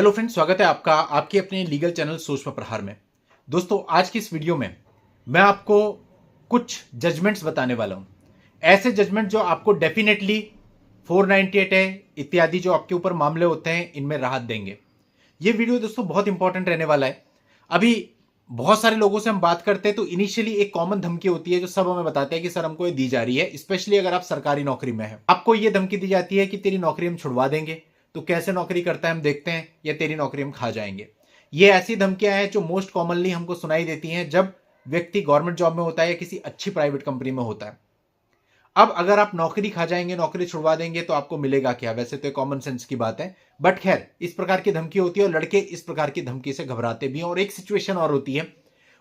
Hello friends, स्वागत है आपका आपके अपने लीगल चैनल सोच पर प्रहार में। दोस्तों, आज की इस वीडियो में मैं आपको कुछ जजमेंट्स बताने वाला हूं। ऐसे जजमेंट जो आपको डेफिनेटली 498 है इत्यादि जो आपके ऊपर मामले होते हैं इनमें राहत देंगे। ये वीडियो दोस्तों बहुत इंपॉर्टेंट रहने वाला है। अभी बहुत सारे लोगों से हम बात करते हैं तो इनिशियली एक कॉमन धमकी होती है जो सब हमें बताते हैं कि सर हमको ये दी जा रही है, स्पेशली अगर आप सरकारी नौकरी में हैं। आपको ये धमकी दी जाती है कि तेरी नौकरी हम छुड़वा देंगे, तो कैसे नौकरी करता है हम देखते हैं, या तेरी नौकरी हम खा जाएंगे। ये ऐसी धमकियां हैं जो मोस्ट कॉमनली हमको सुनाई देती हैं जब व्यक्ति गवर्नमेंट जॉब में होता है या किसी अच्छी प्राइवेट कंपनी में होता है। अब अगर आप नौकरी खा जाएंगे, नौकरी छुड़वा देंगे, तो आपको मिलेगा क्या? वैसे तो कॉमन सेंस की बात है, बट खैर इस प्रकार की धमकी होती है और लड़के इस प्रकार की धमकी से घबराते भी हैं। और एक सिचुएशन और होती है,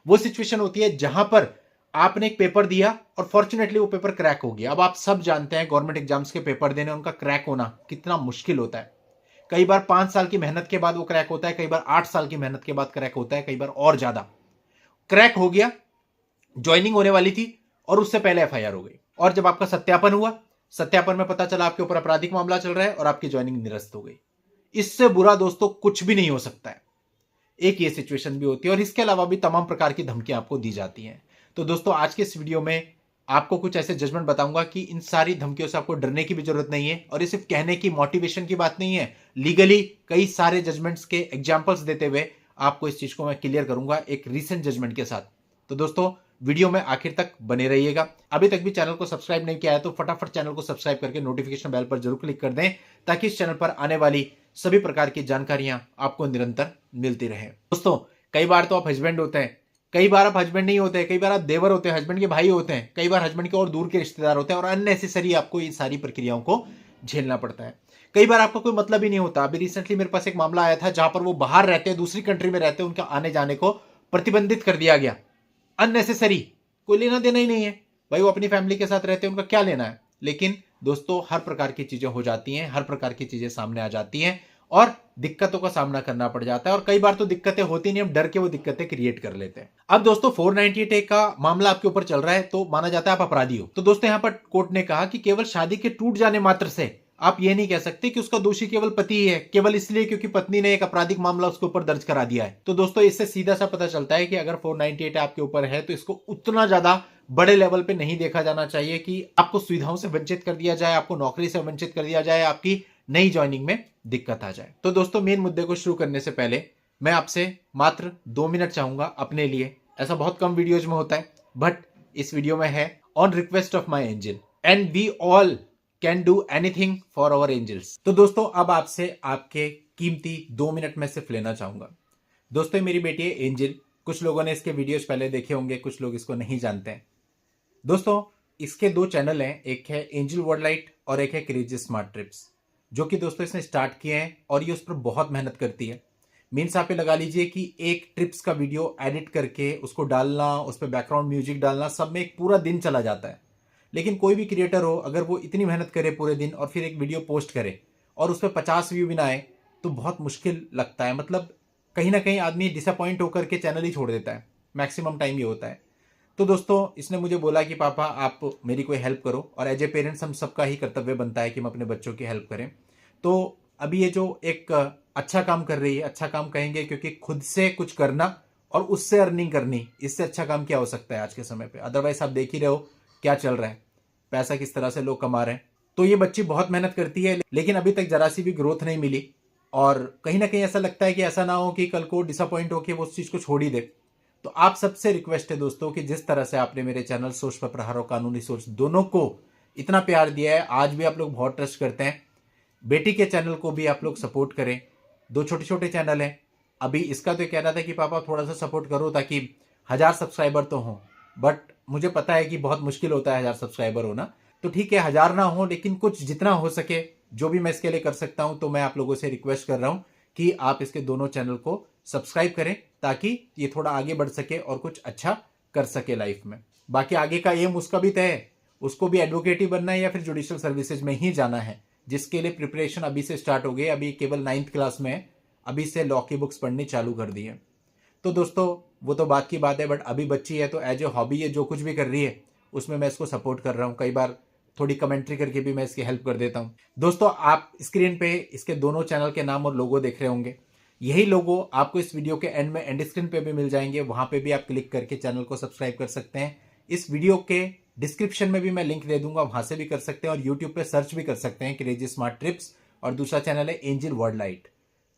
वो सिचुएशन होती है जहां पर आपने एक पेपर दिया और फॉर्चुनेटली वो पेपर क्रैक हो गया। अब आप सब जानते हैं गवर्नमेंट एग्जाम्स के पेपर देने, उनका क्रैक होना कितना मुश्किल होता है। कई बार 5 साल की मेहनत के बाद वो क्रैक होता है, कई बार 8 साल की मेहनत के बाद क्रैक होता है, कई बार और ज्यादा। क्रैक हो गया, ज्वाइनिंग होने वाली थी और उससे पहले एफआईआर हो गई, और जब आपका सत्यापन हुआ, सत्यापन में पता चला आपके ऊपर आपराधिक मामला चल रहा है और आपकी ज्वाइनिंग निरस्त हो गई। इससे बुरा दोस्तों कुछ भी नहीं हो सकता है। एक ये सिचुएशन भी होती है और इसके अलावा भी तमाम प्रकार की धमकियां आपको दी जाती हैं। तो दोस्तों, आज के इस वीडियो में आपको कुछ ऐसे जजमेंट बताऊंगा कि इन सारी धमकियों से आपको डरने की भी जरूरत नहीं है, और ये सिर्फ कहने की मोटिवेशन की बात नहीं है। लीगली कई सारे जजमेंट्स के एग्जांपल्स देते हुए आपको इस चीज को मैं क्लियर करूंगा एक रीसेंट जजमेंट के साथ। तो दोस्तों, वीडियो में आखिर तक बने रहिएगा। अभी तक भी चैनल को सब्सक्राइब नहीं किया है तो फटाफट चैनल को सब्सक्राइब करके नोटिफिकेशन बेल पर जरूर क्लिक कर दें, ताकि इस चैनल पर आने वाली सभी प्रकार की जानकारियां आपको निरंतर मिलती रहे। दोस्तों, कई बार तो आप हस्बैंड होते हैं, कई बार आप हस्बैंड नहीं होते, कई बार आप देवर होते हैं, हस्बैंड के भाई होते हैं, कई बार हस्बैंड के और दूर के रिश्तेदार होते हैं, और अननेसेसरी आपको इन सारी प्रक्रियाओं को झेलना पड़ता है। कई बार आपका कोई मतलब ही नहीं होता। अभी रिसेंटली मेरे पास एक मामला आया था जहां पर वो बाहर रहते हैं, दूसरी कंट्री में रहते हैं, उनका आने जाने को प्रतिबंधित कर दिया गया। अननेसेसरी, कोई लेना देना ही नहीं है भाई, वो अपनी फैमिली के साथ रहते हैं, उनका क्या लेना है। लेकिन दोस्तों, हर प्रकार की चीजें हो जाती हैं, हर प्रकार की चीजें सामने आ जाती हैं और दिक्कतों का सामना करना पड़ जाता है। और कई बार तो दिक्कतें होती नहीं, हम डर के वो दिक्कतें क्रिएट कर लेते हैं। अब दोस्तों, 498 का मामला आपके ऊपर चल रहा है तो माना जाता है आप अपराधी हो। तो दोस्तों, यहां पर कोर्ट ने कहा कि केवल शादी के टूट जाने मात्र से आप ये नहीं कह सकते कि उसका दोषी केवल पति ही है, केवल इसलिए क्योंकि पत्नी ने एक आपराधिक मामला उसके ऊपर दर्ज करा दिया है। तो दोस्तों, इससे सीधा सा पता चलता है कि अगर 498 आपके ऊपर है तो इसको उतना ज्यादा बड़े लेवल पे नहीं देखा जाना चाहिए कि आपको सुविधाओं से वंचित कर दिया जाए, आपको नौकरी से वंचित कर दिया जाए, आपकी नई ज्वाइनिंग में दिक्कत आ जाए। तो दोस्तों, मेन मुद्दे को शुरू करने से पहले मैं आपसे मात्र 2 मिनट चाहूंगा अपने लिए। ऐसा बहुत कम वीडियोज में होता है, बट इस वीडियो में है on request of my angel, and we all can do anything for our angels. तो दोस्तों, अब आपसे आपके कीमती 2 मिनट में सिर्फ लेना चाहूंगा। दोस्तों, मेरी बेटी है एंजल। कुछ लोगों ने इसके वीडियोज पहले देखे होंगे, कुछ लोग इसको नहीं जानते हैं। दोस्तों, इसके 2 चैनल हैं, एक है एंजल वर्ल्ड लाइट और एक है क्रेजी स्मार्ट ट्रिप्स, जो कि दोस्तों इसने स्टार्ट किए हैं और ये उस पर बहुत मेहनत करती है। मीन्स आप लगा लीजिए कि एक ट्रिप्स का वीडियो एडिट करके उसको डालना, उस पर बैकग्राउंड म्यूजिक डालना, सब में एक पूरा दिन चला जाता है। लेकिन कोई भी क्रिएटर हो, अगर वो इतनी मेहनत करे पूरे दिन और फिर एक वीडियो पोस्ट करे और उस पर 50 व्यू भी ना आए तो बहुत मुश्किल लगता है। मतलब कहीं ना कहीं आदमी डिसअपॉइंट होकर के चैनल ही छोड़ देता है, मैक्सिमम टाइम ये होता है। तो दोस्तों, इसने मुझे बोला कि पापा आप मेरी कोई हेल्प करो, और एज ए पेरेंट्स हम सबका ही कर्तव्य बनता है कि हम अपने बच्चों की हेल्प करें। तो अभी ये जो एक अच्छा काम कर रही है, अच्छा काम कहेंगे क्योंकि खुद से कुछ करना और उससे अर्निंग करनी, इससे अच्छा काम क्या हो सकता है आज के समय पे। अदरवाइज आप देख ही रहे हो क्या चल रहा है, पैसा किस तरह से लोग कमा रहे हैं। तो ये बच्ची बहुत मेहनत करती है, लेकिन अभी तक जरा सी भी ग्रोथ नहीं मिली, और कहीं ना कहीं ऐसा लगता है कि ऐसा ना हो कि कल को डिसअपॉइंट हो कि वो उस चीज को छोड़ ही दे। तो आप सबसे रिक्वेस्ट है दोस्तों कि जिस तरह से आपने मेरे चैनल सोच पर प्रहार और कानूनी सोच दोनों को इतना प्यार दिया है, आज भी आप लोग बहुत ट्रस्ट करते हैं, बेटी के चैनल को भी आप लोग सपोर्ट करें। 2 छोटे छोटे चैनल हैं। अभी इसका तो कहना था कि पापा थोड़ा सा सपोर्ट करो ताकि 1000 सब्सक्राइबर तो हों, बट मुझे पता है कि बहुत मुश्किल होता है 1000 सब्सक्राइबर होना। तो ठीक है, 1000 ना हो, लेकिन कुछ जितना हो सके जो भी मैं इसके लिए कर सकता हूं, तो मैं आप लोगों से रिक्वेस्ट कर रहा हूं कि आप इसके दोनों चैनल को सब्सक्राइब करें, ताकि ये थोड़ा आगे बढ़ सके और कुछ अच्छा कर सके लाइफ में। बाकी आगे का एम उसका भी तय है, उसको भी एडवोकेट ही बनना है या फिर जुडिशियल सर्विसेज में ही जाना है, जिसके लिए प्रिपरेशन अभी से स्टार्ट हो गई। अभी केवल 9th क्लास में है, अभी से लॉ की बुक्स पढ़नी चालू कर दी है। तो दोस्तों, वो तो बात की बात है, बट अभी बच्ची है तो एज ए हॉबी है, जो कुछ भी कर रही है उसमें मैं इसको सपोर्ट कर रहा हूँ। कई बार थोड़ी कमेंट्री करके भी मैं इसकी हेल्प कर देता हूँ। दोस्तों, आप स्क्रीन पे इसके दोनों चैनल के नाम और लोगो देख रहे होंगे। यही लोगो आपको इस वीडियो के एंड में एंड स्क्रीन पे भी मिल जाएंगे, वहां पे भी आप क्लिक करके चैनल को सब्सक्राइब कर सकते हैं। इस वीडियो के डिस्क्रिप्शन में भी मैं लिंक दे दूंगा, वहां से भी कर सकते हैं और यूट्यूब पे सर्च भी कर सकते हैं क्रेजी स्मार्ट ट्रिप्स। और दूसरा चैनल है एंजल वर्ल्ड लाइट।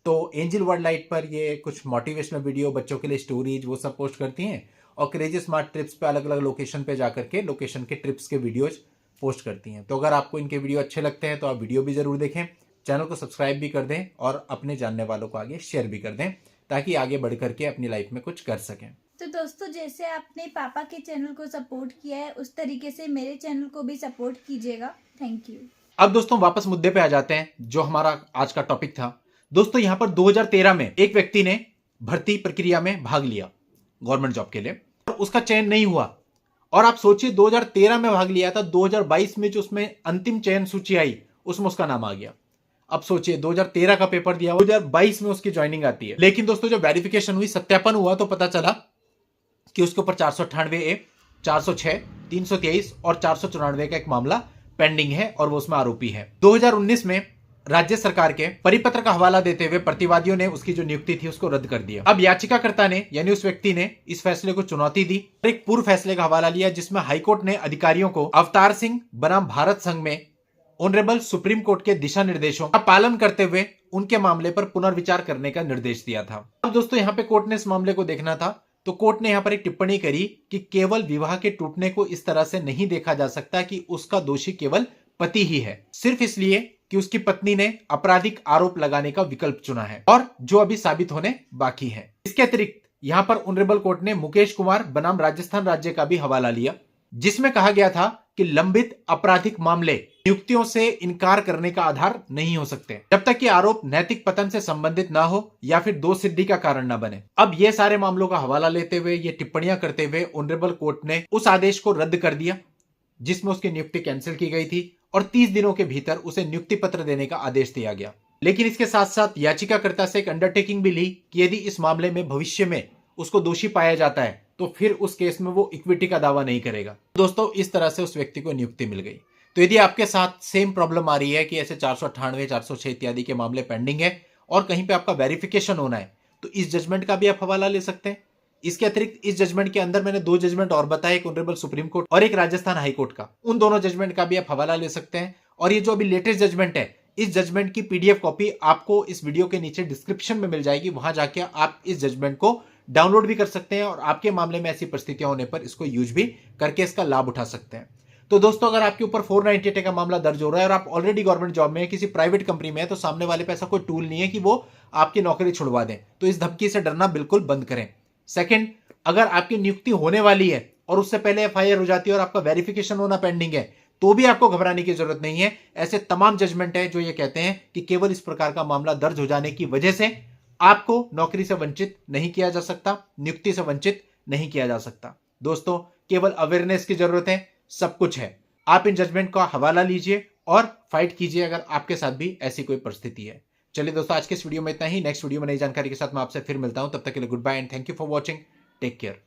तो एंजल वर्ल्ड लाइट पर ये कुछ मोटिवेशनल वीडियो, बच्चों के लिए स्टोरीज, वो सब पोस्ट करती हैं। और क्रेजी स्मार्ट ट्रिप्स पे अलग अलग लोकेशन पे जाकर के लोकेशन के ट्रिप्स के वीडियोज पोस्ट करती हैं। तो अगर आपको इनके वीडियो अच्छे लगते हैं तो आप वीडियो भी जरूर देखें, चैनल को सब्सक्राइब भी कर दें और अपने जानने वालों को आगे शेयर भी कर दें, ताकि आगे बढ़ करके अपनी लाइफ में कुछ कर सकें। तो दोस्तों, जैसे आपने पापा के चैनल को सपोर्ट किया है, उस तरीके से मेरे चैनल को भी सपोर्ट कीजिएगा। Thank you. अब दोस्तों वापस मुद्दे पे आ जाते हैं, जो हमारा आज का टॉपिक था। दोस्तों यहां पर 2013 में एक व्यक्ति ने भर्ती प्रक्रिया में भाग लिया गवर्नमेंट जॉब के लिए, और उसका चयन नहीं हुआ। और आप सोचिए 2013 में भाग लिया था, 2022 में जो उसमें अंतिम चयन सूची आई उसमें उसका नाम आ गया। अब सोचिए 2013 का पेपर दिया, 2022 में उसकी ज्वाइनिंग आती है। लेकिन दोस्तों जब वेरिफिकेशन हुई, सत्यापन हुआ, तो पता चला कि उसके ऊपर 498A, 406, 323 और 494 का एक मामला पेंडिंग है और वो उसमें आरोपी है। 2019 में राज्य सरकार के परिपत्र का हवाला देते हुए प्रतिवादियों ने उसकी जो नियुक्ति थी उसको रद्द कर दिया। अब याचिकाकर्ता ने यानी उस व्यक्ति ने इस फैसले को चुनौती दी और एक पूर्व फैसले का हवाला लिया, जिसमें हाईकोर्ट ने अधिकारियों को अवतार सिंह बनाम भारत संघ में ऑनरेबल सुप्रीम कोर्ट के दिशा निर्देशों का पालन करते हुए उनके मामले पर पुनर्विचार करने का निर्देश दिया था। अब दोस्तों यहाँ पे कोर्ट ने इस मामले को देखना था, तो कोर्ट ने यहां पर एक टिप्पणी करी कि केवल विवाह के टूटने को इस तरह से नहीं देखा जा सकता कि उसका दोषी केवल पति ही है, सिर्फ इसलिए कि उसकी पत्नी ने आपराधिक आरोप लगाने का विकल्प चुना है, और जो अभी साबित होने बाकी है। इसके अतिरिक्त यहां पर ऑनरेबल कोर्ट ने मुकेश कुमार बनाम राजस्थान राज्य का भी हवाला लिया, जिसमें कहा गया था कि लंबित आपराधिक मामले नियुक्तियों से इनकार करने का आधार नहीं हो सकते जब तक कि आरोप नैतिक पतन से संबंधित ना हो या फिर दोष सिद्धि का कारण ना बने। अब ये सारे मामलों का हवाला लेते हुए, ये टिप्पणियां करते हुए ऑनरेबल कोर्ट ने उस आदेश को रद्द कर दिया जिसमें उसकी नियुक्ति कैंसिल की गई थी, और 30 दिनों के भीतर उसे नियुक्ति पत्र देने का आदेश दिया गया। लेकिन इसके साथ साथ याचिकाकर्ता से एक अंडरटेकिंग भी ली कि यदि इस मामले में भविष्य में उसको दोषी पाया जाता है तो फिर उस केस में वो इक्विटी का दावा नहीं करेगा। दोस्तों इस तरह से उस व्यक्ति को नियुक्ति मिल गई। तो यदि आपके साथ सेम प्रॉब्लम आ रही है कि ऐसे 498, 406 इत्यादि के मामले पेंडिंग है और कहीं पे आपका वेरिफिकेशन होना है, तो इस जजमेंट का भी आप हवाला ले सकते हैं। इसके अतिरिक्त इस जजमेंट के अंदर मैंने 2 जजमेंट और बताए, एक ऑनरेबल सुप्रीम कोर्ट और एक राजस्थान हाईकोर्ट का। उन दोनों जजमेंट का भी आप हवाला ले सकते हैं। और ये जो अभी लेटेस्ट जजमेंट है, इस जजमेंट की पीडीएफ कॉपी आपको इस वीडियो के नीचे डिस्क्रिप्शन में मिल जाएगी, वहां जाके आप इस जजमेंट को डाउनलोड भी कर सकते हैं और आपके मामले में ऐसी परिस्थितियां होने पर इसको यूज भी करके इसका लाभ उठा सकते हैं। तो दोस्तों अगर आपके ऊपर 498 का मामला दर्ज हो रहा है और आप ऑलरेडी गवर्नमेंट जॉब में है, किसी प्राइवेट कंपनी में है, तो सामने वाले पे ऐसा कोई टूल नहीं है कि वो आपकी नौकरी छुड़वा दें, तो इस धमकी से डरना बिल्कुल बंद करें। सेकंड, अगर आपकी नियुक्ति होने वाली है और उससे पहले एफआईआर हो जाती है और आपका वेरिफिकेशन होना पेंडिंग है, तो भी आपको घबराने की जरूरत नहीं है। ऐसे तमाम जजमेंट है जो ये कहते हैं कि केवल इस प्रकार का मामला दर्ज हो जाने की वजह से आपको नौकरी से वंचित नहीं किया जा सकता, नियुक्ति से वंचित नहीं किया जा सकता। दोस्तों केवल अवेयरनेस की जरूरत है, सब कुछ है। आप इन जजमेंट का हवाला लीजिए और फाइट कीजिए अगर आपके साथ भी ऐसी कोई परिस्थिति है। चलिए दोस्तों आज के इस वीडियो में इतना ही। नेक्स्ट वीडियो में नई जानकारी के साथ मैं आपसे फिर मिलता हूं, तब तक के लिए good bye and thank you for watching. Take care.